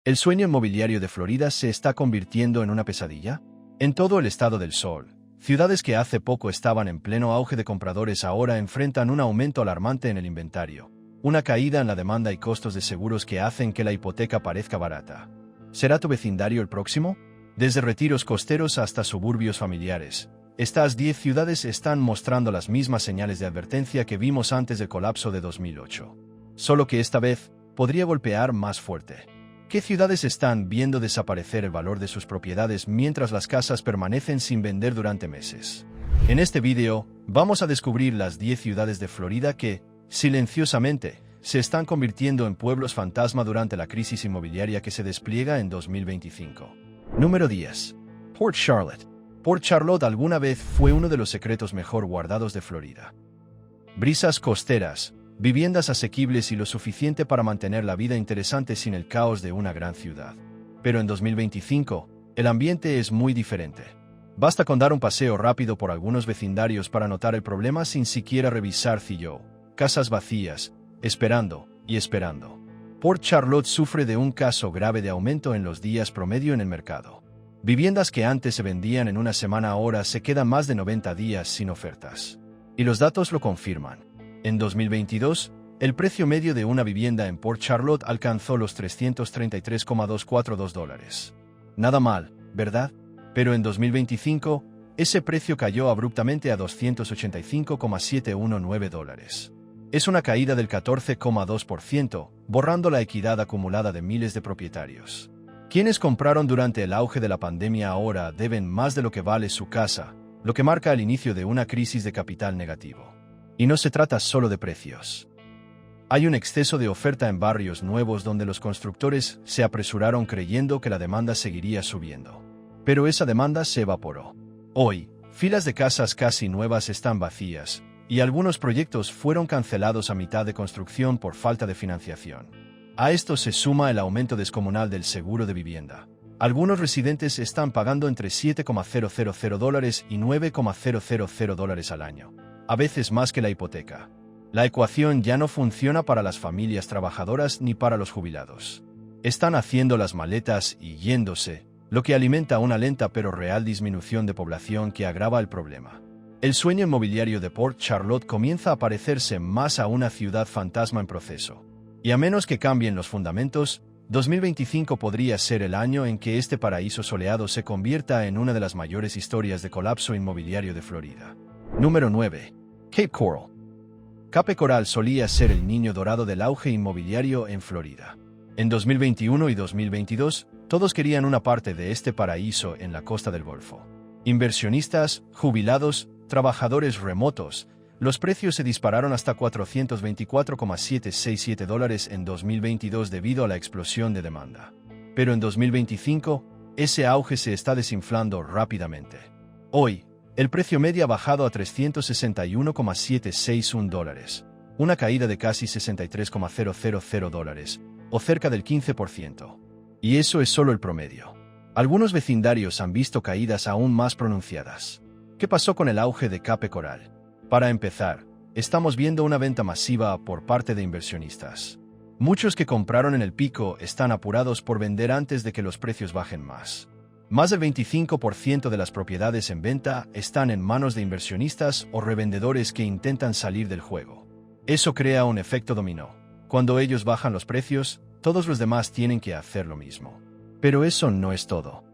¿El sueño inmobiliario de Florida se está convirtiendo en una pesadilla? En todo el estado del sol, ciudades que hace poco estaban en pleno auge de compradores ahora enfrentan un aumento alarmante en el inventario, una caída en la demanda y costos de seguros que hacen que la hipoteca parezca barata. ¿Será tu vecindario el próximo? Desde retiros costeros hasta suburbios familiares, estas 10 ciudades están mostrando las mismas señales de advertencia que vimos antes del colapso de 2008. Solo que esta vez podría golpear más fuerte. ¿Qué ciudades están viendo desaparecer el valor de sus propiedades mientras las casas permanecen sin vender durante meses? En este vídeo, vamos a descubrir las 10 ciudades de Florida que, silenciosamente, se están convirtiendo en pueblos fantasma durante la crisis inmobiliaria que se despliega en 2025. Número 10. Port Charlotte. Port Charlotte alguna vez fue uno de los secretos mejor guardados de Florida. Brisas costeras, viviendas asequibles y lo suficiente para mantener la vida interesante sin el caos de una gran ciudad. Pero en 2025, el ambiente es muy diferente. Basta con dar un paseo rápido por algunos vecindarios para notar el problema sin siquiera revisar CIO. Casas vacías, esperando y esperando. Port Charlotte sufre de un caso grave de aumento en los días promedio en el mercado. Viviendas que antes se vendían en una semana ahora se quedan más de 90 días sin ofertas. Y los datos lo confirman. En 2022, el precio medio de una vivienda en Port Charlotte alcanzó los $333,242. Nada mal, ¿verdad? Pero en 2025, ese precio cayó abruptamente a $285,719. Es una caída del 14,2%, borrando la equidad acumulada de miles de propietarios. Quienes compraron durante el auge de la pandemia ahora deben más de lo que vale su casa, lo que marca el inicio de una crisis de capital negativo. Y no se trata solo de precios. Hay un exceso de oferta en barrios nuevos donde los constructores se apresuraron creyendo que la demanda seguiría subiendo. Pero esa demanda se evaporó. Hoy, filas de casas casi nuevas están vacías, y algunos proyectos fueron cancelados a mitad de construcción por falta de financiación. A esto se suma el aumento descomunal del seguro de vivienda. Algunos residentes están pagando entre $7,000 y $9,000 al año. A veces más que la hipoteca. La ecuación ya no funciona para las familias trabajadoras ni para los jubilados. Están haciendo las maletas y yéndose, lo que alimenta una lenta pero real disminución de población que agrava el problema. El sueño inmobiliario de Port Charlotte comienza a parecerse más a una ciudad fantasma en proceso. Y a menos que cambien los fundamentos, 2025 podría ser el año en que este paraíso soleado se convierta en una de las mayores historias de colapso inmobiliario de Florida. Número 9. Cape Coral. Cape Coral solía ser el niño dorado del auge inmobiliario en Florida. En 2021 y 2022, todos querían una parte de este paraíso en la costa del Golfo. Inversionistas, jubilados, trabajadores remotos, los precios se dispararon hasta $424,767 en 2022 debido a la explosión de demanda. Pero en 2025, ese auge se está desinflando rápidamente. Hoy, el precio medio ha bajado a $361,761, una caída de casi $63,000, o cerca del 15%. Y eso es solo el promedio. Algunos vecindarios han visto caídas aún más pronunciadas. ¿Qué pasó con el auge de Cape Coral? Para empezar, estamos viendo una venta masiva por parte de inversionistas. Muchos que compraron en el pico están apurados por vender antes de que los precios bajen más. Más del 25% de las propiedades en venta están en manos de inversionistas o revendedores que intentan salir del juego. Eso crea un efecto dominó. Cuando ellos bajan los precios, todos los demás tienen que hacer lo mismo. Pero eso no es todo.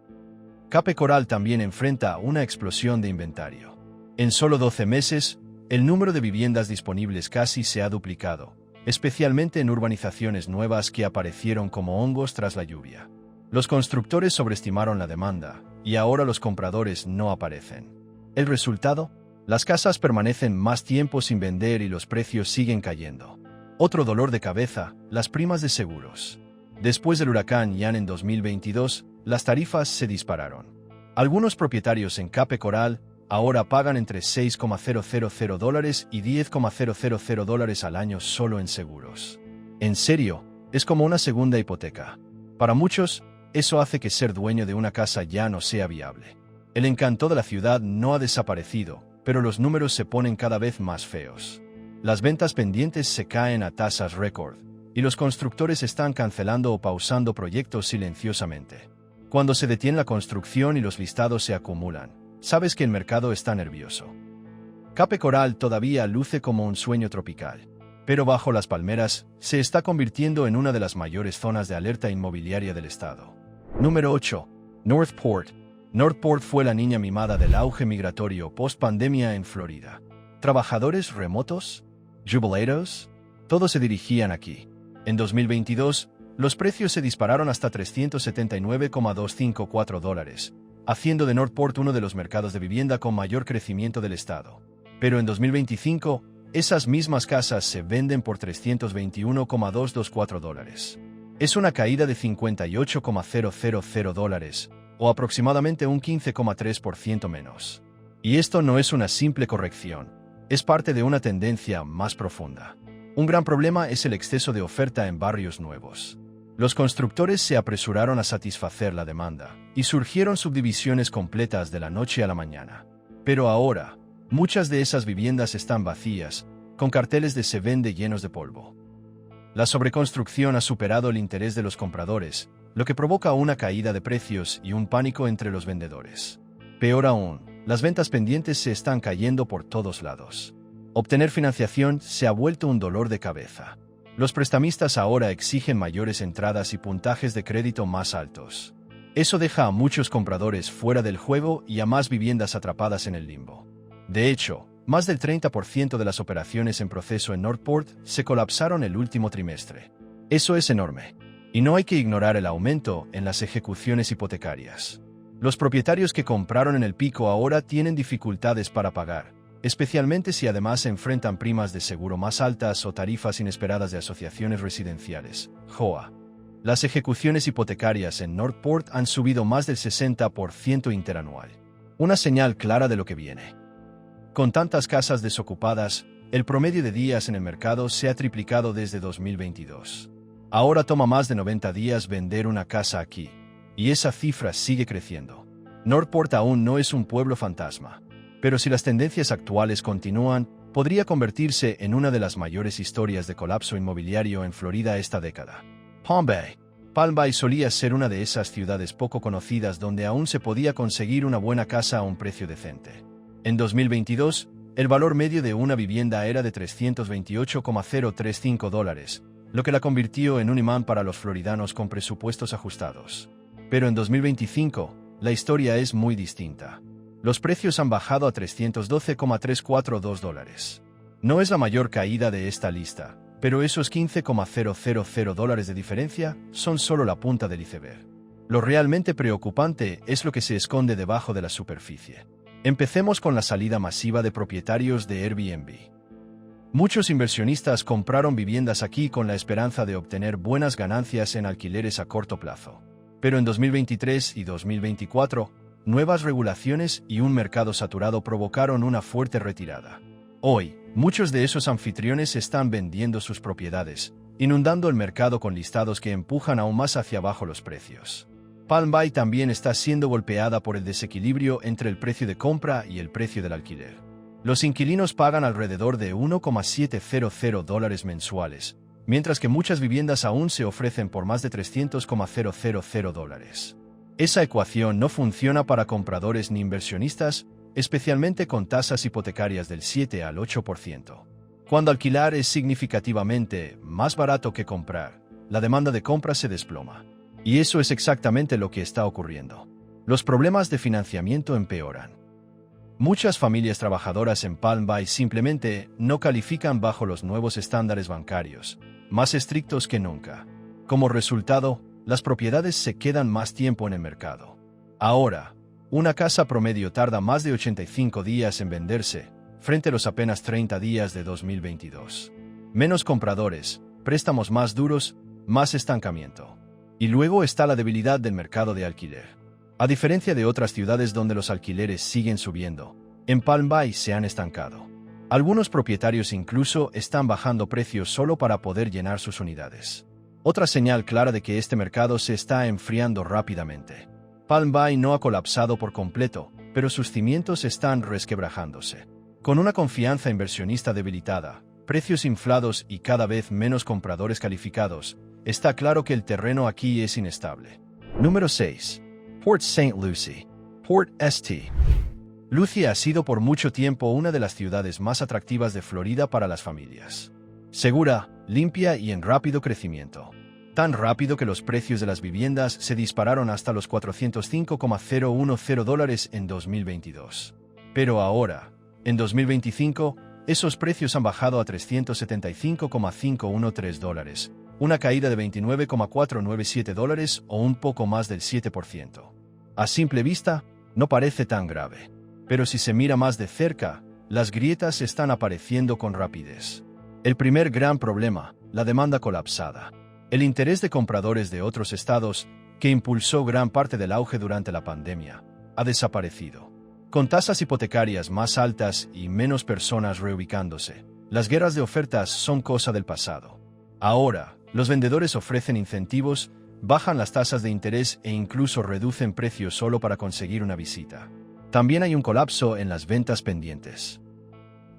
Cape Coral también enfrenta una explosión de inventario. En solo 12 meses, el número de viviendas disponibles casi se ha duplicado, especialmente en urbanizaciones nuevas que aparecieron como hongos tras la lluvia. Los constructores sobreestimaron la demanda, y ahora los compradores no aparecen. ¿El resultado? Las casas permanecen más tiempo sin vender y los precios siguen cayendo. Otro dolor de cabeza, las primas de seguros. Después del huracán Ian en 2022, las tarifas se dispararon. Algunos propietarios en Cape Coral ahora pagan entre $6,000 y $10,000 al año solo en seguros. En serio, es como una segunda hipoteca. Para muchos, eso hace que ser dueño de una casa ya no sea viable. El encanto de la ciudad no ha desaparecido, pero los números se ponen cada vez más feos. Las ventas pendientes se caen a tasas récord, y los constructores están cancelando o pausando proyectos silenciosamente. Cuando se detiene la construcción y los listados se acumulan, sabes que el mercado está nervioso. Cape Coral todavía luce como un sueño tropical, pero bajo las palmeras se está convirtiendo en una de las mayores zonas de alerta inmobiliaria del estado. Número 8. Northport. Northport fue la niña mimada del auge migratorio post-pandemia en Florida. ¿Trabajadores remotos? ¿Jubilados? Todos se dirigían aquí. En 2022, los precios se dispararon hasta $379,254, haciendo de Northport uno de los mercados de vivienda con mayor crecimiento del estado. Pero en 2025, esas mismas casas se venden por $321,224. Es una caída de $58,000, o aproximadamente un 15,3% menos. Y esto no es una simple corrección, es parte de una tendencia más profunda. Un gran problema es el exceso de oferta en barrios nuevos. Los constructores se apresuraron a satisfacer la demanda, y surgieron subdivisiones completas de la noche a la mañana. Pero ahora, muchas de esas viviendas están vacías, con carteles de "se vende" llenos de polvo. La sobreconstrucción ha superado el interés de los compradores, lo que provoca una caída de precios y un pánico entre los vendedores. Peor aún, las ventas pendientes se están cayendo por todos lados. Obtener financiación se ha vuelto un dolor de cabeza. Los prestamistas ahora exigen mayores entradas y puntajes de crédito más altos. Eso deja a muchos compradores fuera del juego y a más viviendas atrapadas en el limbo. De hecho, más del 30% de las operaciones en proceso en Northport se colapsaron el último trimestre. Eso es enorme. Y no hay que ignorar el aumento en las ejecuciones hipotecarias. Los propietarios que compraron en el pico ahora tienen dificultades para pagar, especialmente si además se enfrentan primas de seguro más altas o tarifas inesperadas de asociaciones residenciales, HOA. Las ejecuciones hipotecarias en Northport han subido más del 60% interanual. Una señal clara de lo que viene. Con tantas casas desocupadas, el promedio de días en el mercado se ha triplicado desde 2022. Ahora toma más de 90 días vender una casa aquí, y esa cifra sigue creciendo. Northport aún no es un pueblo fantasma, pero si las tendencias actuales continúan, podría convertirse en una de las mayores historias de colapso inmobiliario en Florida esta década. Palm Bay. Palm Bay solía ser una de esas ciudades poco conocidas donde aún se podía conseguir una buena casa a un precio decente. En 2022, el valor medio de una vivienda era de $328,035, lo que la convirtió en un imán para los floridanos con presupuestos ajustados. Pero en 2025, la historia es muy distinta. Los precios han bajado a $312,342. No es la mayor caída de esta lista, pero esos $15,000 de diferencia son solo la punta del iceberg. Lo realmente preocupante es lo que se esconde debajo de la superficie. Empecemos con la salida masiva de propietarios de Airbnb. Muchos inversionistas compraron viviendas aquí con la esperanza de obtener buenas ganancias en alquileres a corto plazo. Pero en 2023 y 2024, nuevas regulaciones y un mercado saturado provocaron una fuerte retirada. Hoy, muchos de esos anfitriones están vendiendo sus propiedades, inundando el mercado con listados que empujan aún más hacia abajo los precios. Palm Bay también está siendo golpeada por el desequilibrio entre el precio de compra y el precio del alquiler. Los inquilinos pagan alrededor de $1,700 mensuales, mientras que muchas viviendas aún se ofrecen por más de $300,000. Esa ecuación no funciona para compradores ni inversionistas, especialmente con tasas hipotecarias del 7 al 8%. Cuando alquilar es significativamente más barato que comprar, la demanda de compra se desploma. Y eso es exactamente lo que está ocurriendo. Los problemas de financiamiento empeoran. Muchas familias trabajadoras en Palm Bay simplemente no califican bajo los nuevos estándares bancarios, más estrictos que nunca. Como resultado, las propiedades se quedan más tiempo en el mercado. Ahora, una casa promedio tarda más de 85 días en venderse, frente a los apenas 30 días de 2022. Menos compradores, préstamos más duros, más estancamiento. Y luego está la debilidad del mercado de alquiler. A diferencia de otras ciudades donde los alquileres siguen subiendo, en Palm Bay se han estancado. Algunos propietarios incluso están bajando precios solo para poder llenar sus unidades. Otra señal clara de que este mercado se está enfriando rápidamente. Palm Bay no ha colapsado por completo, pero sus cimientos están resquebrajándose. Con una confianza inversionista debilitada, precios inflados y cada vez menos compradores calificados, está claro que el terreno aquí es inestable. Número 6. Port St. Lucie. Port St. Lucie ha sido por mucho tiempo una de las ciudades más atractivas de Florida para las familias. Segura, limpia y en rápido crecimiento. Tan rápido que los precios de las viviendas se dispararon hasta los $405,010 en 2022. Pero ahora, en 2025, esos precios han bajado a $375,513, una caída de $29,497 o un poco más del 7%. A simple vista, no parece tan grave. Pero si se mira más de cerca, las grietas están apareciendo con rapidez. El primer gran problema, la demanda colapsada. El interés de compradores de otros estados, que impulsó gran parte del auge durante la pandemia, ha desaparecido. Con tasas hipotecarias más altas y menos personas reubicándose, las guerras de ofertas son cosa del pasado. Ahora, los vendedores ofrecen incentivos, bajan las tasas de interés e incluso reducen precios solo para conseguir una visita. También hay un colapso en las ventas pendientes.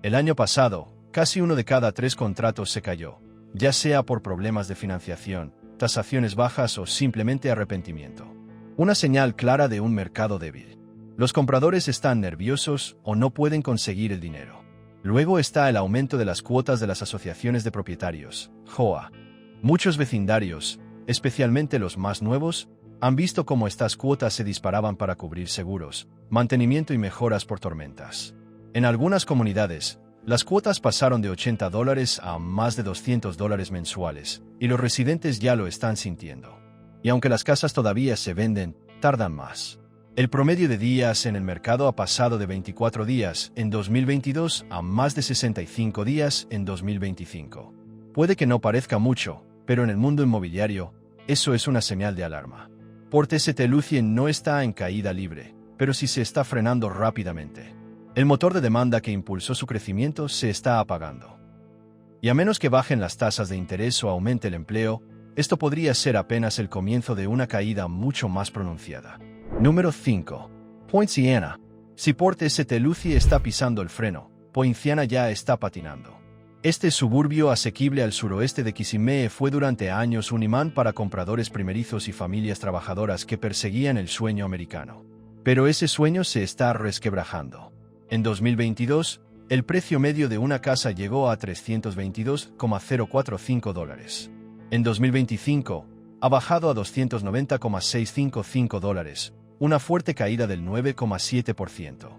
El año pasado, casi 1 de cada 3 contratos se cayó, ya sea por problemas de financiación, tasaciones bajas o simplemente arrepentimiento. Una señal clara de un mercado débil. Los compradores están nerviosos o no pueden conseguir el dinero. Luego está el aumento de las cuotas de las asociaciones de propietarios, HOA. Muchos vecindarios, especialmente los más nuevos, han visto cómo estas cuotas se disparaban para cubrir seguros, mantenimiento y mejoras por tormentas. En algunas comunidades, las cuotas pasaron de $80 a más de $200 mensuales, y los residentes ya lo están sintiendo. Y aunque las casas todavía se venden, tardan más. El promedio de días en el mercado ha pasado de 24 días en 2022 a más de 65 días en 2025. Puede que no parezca mucho, pero en el mundo inmobiliario, eso es una señal de alarma. Port St. Lucie no está en caída libre, pero sí se está frenando rápidamente. El motor de demanda que impulsó su crecimiento se está apagando. Y a menos que bajen las tasas de interés o aumente el empleo, esto podría ser apenas el comienzo de una caída mucho más pronunciada. Número 5. Poinciana. Si Port St. Lucie está pisando el freno, Poinciana ya está patinando. Este suburbio asequible al suroeste de Kissimmee fue durante años un imán para compradores primerizos y familias trabajadoras que perseguían el sueño americano. Pero ese sueño se está resquebrajando. En 2022, el precio medio de una casa llegó a $322,045. En 2025, ha bajado a $290,655, una fuerte caída del 9,7%.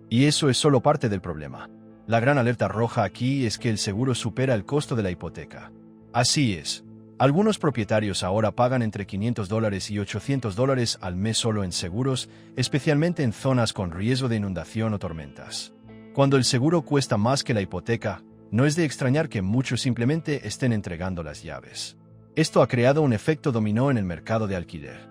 Y eso es solo parte del problema. La gran alerta roja aquí es que el seguro supera el costo de la hipoteca. Así es. Algunos propietarios ahora pagan entre $500 y $800 al mes solo en seguros, especialmente en zonas con riesgo de inundación o tormentas. Cuando el seguro cuesta más que la hipoteca, no es de extrañar que muchos simplemente estén entregando las llaves. Esto ha creado un efecto dominó en el mercado de alquiler.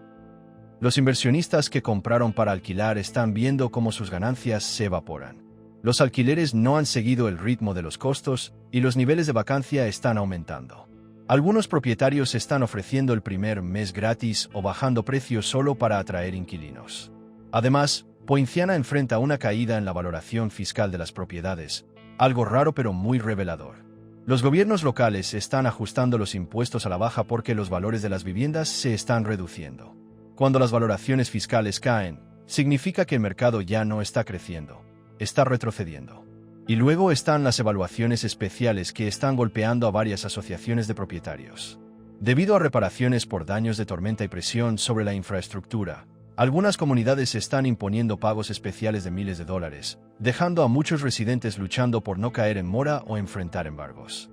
Los inversionistas que compraron para alquilar están viendo cómo sus ganancias se evaporan. Los alquileres no han seguido el ritmo de los costos y los niveles de vacancia están aumentando. Algunos propietarios están ofreciendo el primer mes gratis o bajando precios solo para atraer inquilinos. Además, Poinciana enfrenta una caída en la valoración fiscal de las propiedades, algo raro pero muy revelador. Los gobiernos locales están ajustando los impuestos a la baja porque los valores de las viviendas se están reduciendo. Cuando las valoraciones fiscales caen, significa que el mercado ya no está creciendo, está retrocediendo. Y luego están las evaluaciones especiales que están golpeando a varias asociaciones de propietarios. Debido a reparaciones por daños de tormenta y presión sobre la infraestructura, algunas comunidades están imponiendo pagos especiales de miles de dólares, dejando a muchos residentes luchando por no caer en mora o enfrentar embargos.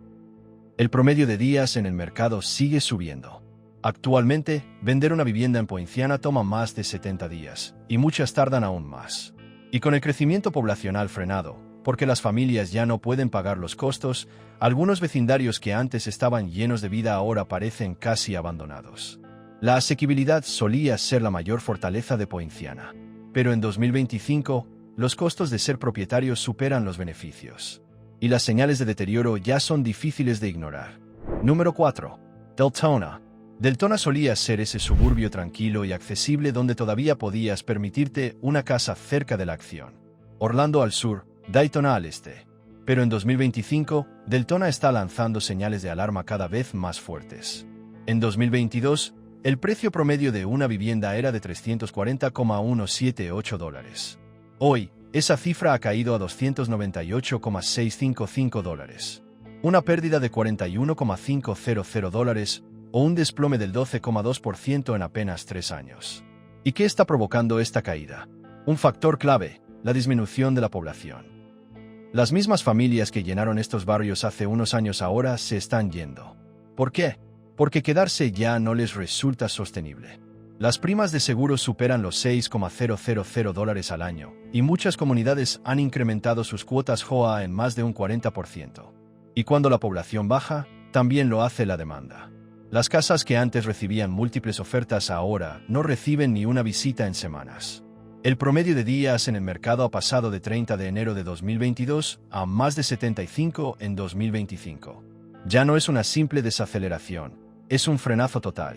El promedio de días en el mercado sigue subiendo. Actualmente, vender una vivienda en Poinciana toma más de 70 días, y muchas tardan aún más. Y con el crecimiento poblacional frenado, porque las familias ya no pueden pagar los costos, algunos vecindarios que antes estaban llenos de vida ahora parecen casi abandonados. La asequibilidad solía ser la mayor fortaleza de Poinciana, pero en 2025, los costos de ser propietarios superan los beneficios. Y las señales de deterioro ya son difíciles de ignorar. Número 4. Deltona. Deltona solía ser ese suburbio tranquilo y accesible donde todavía podías permitirte una casa cerca de la acción. Orlando al sur, Daytona al este. Pero en 2025, Deltona está lanzando señales de alarma cada vez más fuertes. En 2022, el precio promedio de una vivienda era de $340,178. Hoy, esa cifra ha caído a $298,655. Una pérdida de $41,500 o un desplome del 12,2% en apenas 3 años. ¿Y qué está provocando esta caída? Un factor clave, la disminución de la población. Las mismas familias que llenaron estos barrios hace unos años ahora se están yendo. ¿Por qué? Porque quedarse ya no les resulta sostenible. Las primas de seguro superan los $6,000 al año, y muchas comunidades han incrementado sus cuotas HOA en más de un 40%. Y cuando la población baja, también lo hace la demanda. Las casas que antes recibían múltiples ofertas ahora no reciben ni una visita en semanas. El promedio de días en el mercado ha pasado de 30 de enero de 2022 a más de 75 en 2025. Ya no es una simple desaceleración, es un frenazo total.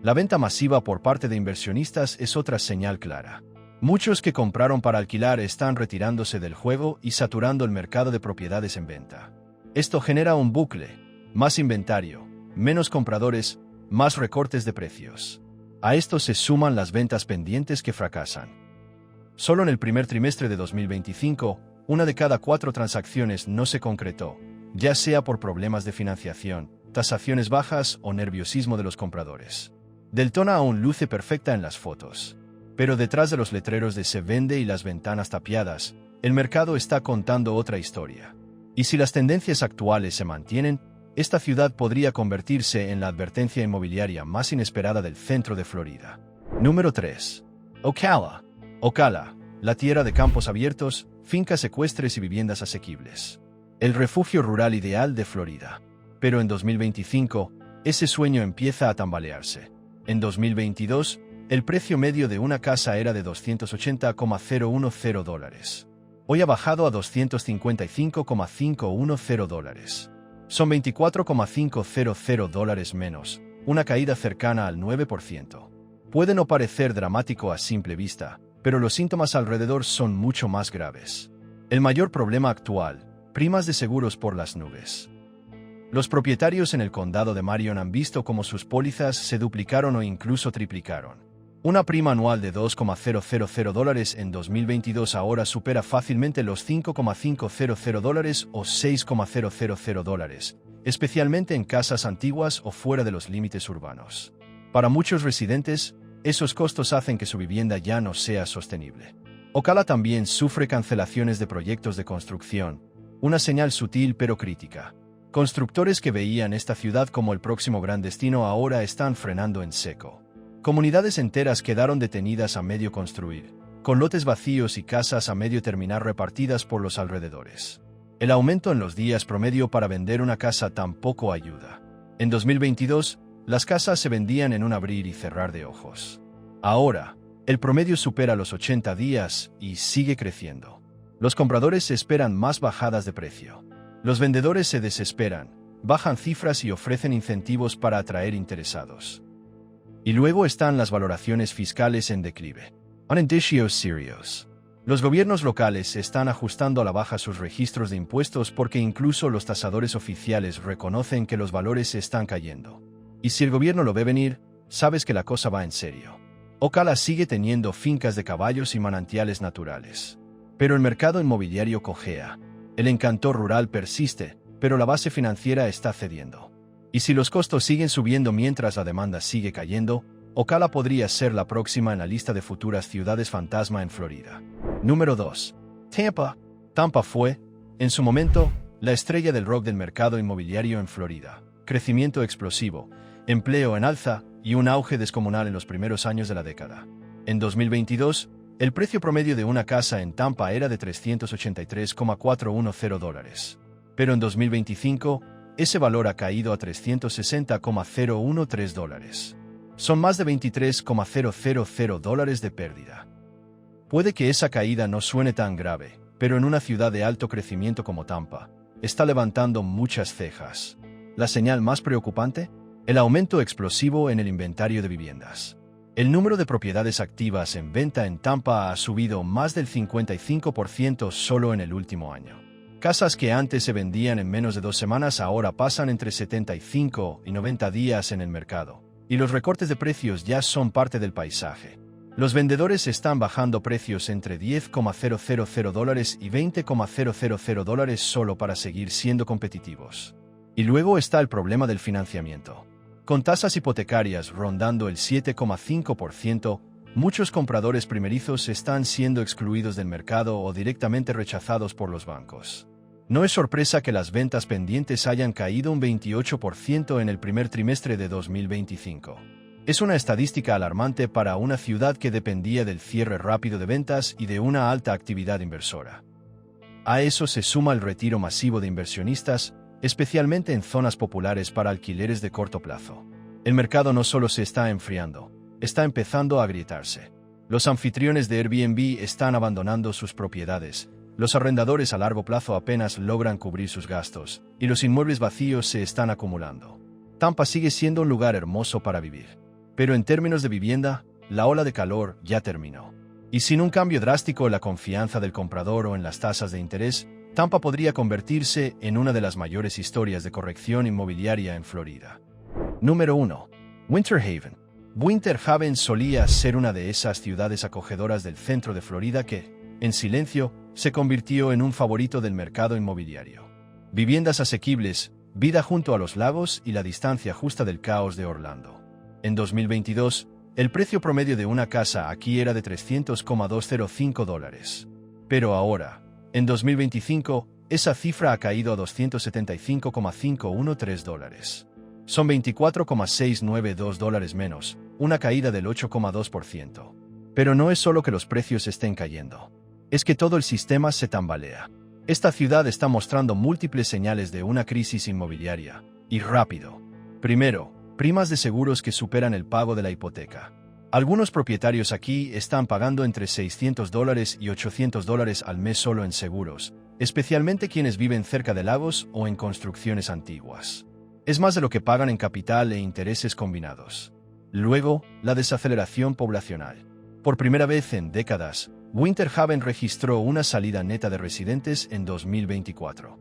La venta masiva por parte de inversionistas es otra señal clara. Muchos que compraron para alquilar están retirándose del juego y saturando el mercado de propiedades en venta. Esto genera un bucle, más inventario, menos compradores, más recortes de precios. A esto se suman las ventas pendientes que fracasan. Solo en el primer trimestre de 2025, una de cada 4 transacciones no se concretó, ya sea por problemas de financiación, tasaciones bajas o nerviosismo de los compradores. Deltona aún luce perfecta en las fotos, pero detrás de los letreros de "se vende" y las ventanas tapiadas, el mercado está contando otra historia. Y si las tendencias actuales se mantienen, esta ciudad podría convertirse en la advertencia inmobiliaria más inesperada del centro de Florida. Número 3. Ocala. Ocala, la tierra de campos abiertos, fincas ecuestres y viviendas asequibles. El refugio rural ideal de Florida. Pero en 2025, ese sueño empieza a tambalearse. En 2022, el precio medio de una casa era de $280,010. Hoy ha bajado a $255,510. Son $24,500 menos, una caída cercana al 9%. Puede no parecer dramático a simple vista, pero los síntomas alrededor son mucho más graves. El mayor problema actual, primas de seguros por las nubes. Los propietarios en el condado de Marion han visto cómo sus pólizas se duplicaron o incluso triplicaron. Una prima anual de $2,000 en 2022 ahora supera fácilmente los $5,500 o $6,000, especialmente en casas antiguas o fuera de los límites urbanos. Para muchos residentes, esos costos hacen que su vivienda ya no sea sostenible. Ocala también sufre cancelaciones de proyectos de construcción, una señal sutil pero crítica. Constructores que veían esta ciudad como el próximo gran destino ahora están frenando en seco. Comunidades enteras quedaron detenidas a medio construir, con lotes vacíos y casas a medio terminar repartidas por los alrededores. El aumento en los días promedio para vender una casa tampoco ayuda. En 2022, las casas se vendían en un abrir y cerrar de ojos. Ahora, el promedio supera los 80 días y sigue creciendo. Los compradores esperan más bajadas de precio. Los vendedores se desesperan, bajan cifras y ofrecen incentivos para atraer interesados. Y luego están las valoraciones fiscales en declive. Indicios serios. Los gobiernos locales están ajustando a la baja sus registros de impuestos porque incluso los tasadores oficiales reconocen que los valores están cayendo. Y si el gobierno lo ve venir, sabes que la cosa va en serio. Ocala sigue teniendo fincas de caballos y manantiales naturales. Pero el mercado inmobiliario cojea. El encanto rural persiste, pero la base financiera está cediendo. Y si los costos siguen subiendo mientras la demanda sigue cayendo, Ocala podría ser la próxima en la lista de futuras ciudades fantasma en Florida. Número 2. Tampa. Tampa fue, en su momento, la estrella del rock del mercado inmobiliario en Florida. Crecimiento explosivo, empleo en alza y un auge descomunal en los primeros años de la década. En 2022, el precio promedio de una casa en Tampa era de $383,410. Pero en 2025, ese valor ha caído a $360,013. Son más de $23,000 de pérdida. Puede que esa caída no suene tan grave, pero en una ciudad de alto crecimiento como Tampa, está levantando muchas cejas. ¿La señal más preocupante? El aumento explosivo en el inventario de viviendas. El número de propiedades activas en venta en Tampa ha subido más del 55% solo en el último año. Casas que antes se vendían en menos de 2 semanas ahora pasan entre 75 y 90 días en el mercado, y los recortes de precios ya son parte del paisaje. Los vendedores están bajando precios entre $10,000 y $20,000 solo para seguir siendo competitivos. Y luego está el problema del financiamiento. Con tasas hipotecarias rondando el 7,5%, muchos compradores primerizos están siendo excluidos del mercado o directamente rechazados por los bancos. No es sorpresa que las ventas pendientes hayan caído un 28% en el primer trimestre de 2025. Es una estadística alarmante para una ciudad que dependía del cierre rápido de ventas y de una alta actividad inversora. A eso se suma el retiro masivo de inversionistas, especialmente en zonas populares para alquileres de corto plazo. El mercado no solo se está enfriando, está empezando a agrietarse. Los anfitriones de Airbnb están abandonando sus propiedades, los arrendadores a largo plazo apenas logran cubrir sus gastos, y los inmuebles vacíos se están acumulando. Tampa sigue siendo un lugar hermoso para vivir. Pero en términos de vivienda, la ola de calor ya terminó. Y sin un cambio drástico en la confianza del comprador o en las tasas de interés, Tampa podría convertirse en una de las mayores historias de corrección inmobiliaria en Florida. Número 1. Winter Haven. Winter Haven solía ser una de esas ciudades acogedoras del centro de Florida que, en silencio, se convirtió en un favorito del mercado inmobiliario. Viviendas asequibles, vida junto a los lagos y la distancia justa del caos de Orlando. En 2022, el precio promedio de una casa aquí era de $300,205. Pero ahora, en 2025, esa cifra ha caído a $275,513. Son $24,692 menos, una caída del 8,2%. Pero no es solo que los precios estén cayendo. Es que todo el sistema se tambalea. Esta ciudad está mostrando múltiples señales de una crisis inmobiliaria, y rápido. Primero, primas de seguros que superan el pago de la hipoteca. Algunos propietarios aquí están pagando entre $600 y $800 al mes solo en seguros, especialmente quienes viven cerca de lagos o en construcciones antiguas. Es más de lo que pagan en capital e intereses combinados. Luego, la desaceleración poblacional. Por primera vez en décadas, Winter Haven registró una salida neta de residentes en 2024.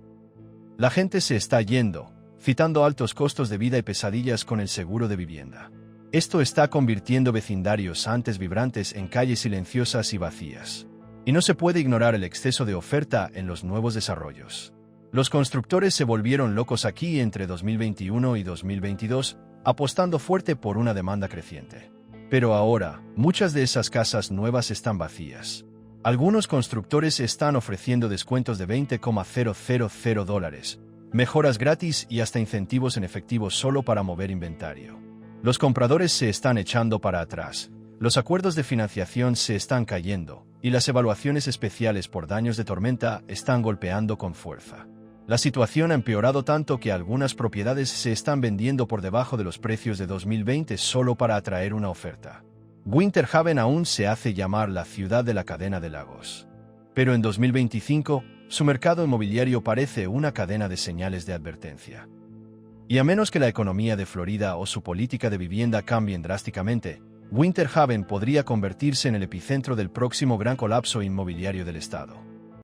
La gente se está yendo, citando altos costos de vida y pesadillas con el seguro de vivienda. Esto está convirtiendo vecindarios antes vibrantes en calles silenciosas y vacías. Y no se puede ignorar el exceso de oferta en los nuevos desarrollos. Los constructores se volvieron locos aquí entre 2021 y 2022, apostando fuerte por una demanda creciente. Pero ahora, muchas de esas casas nuevas están vacías. Algunos constructores están ofreciendo descuentos de $20,000, mejoras gratis y hasta incentivos en efectivo solo para mover inventario. Los compradores se están echando para atrás, los acuerdos de financiación se están cayendo, y las evaluaciones especiales por daños de tormenta están golpeando con fuerza. La situación ha empeorado tanto que algunas propiedades se están vendiendo por debajo de los precios de 2020 solo para atraer una oferta. Winter Haven aún se hace llamar la ciudad de la cadena de lagos. Pero en 2025, su mercado inmobiliario parece una cadena de señales de advertencia. Y a menos que la economía de Florida o su política de vivienda cambien drásticamente, Winter Haven podría convertirse en el epicentro del próximo gran colapso inmobiliario del estado.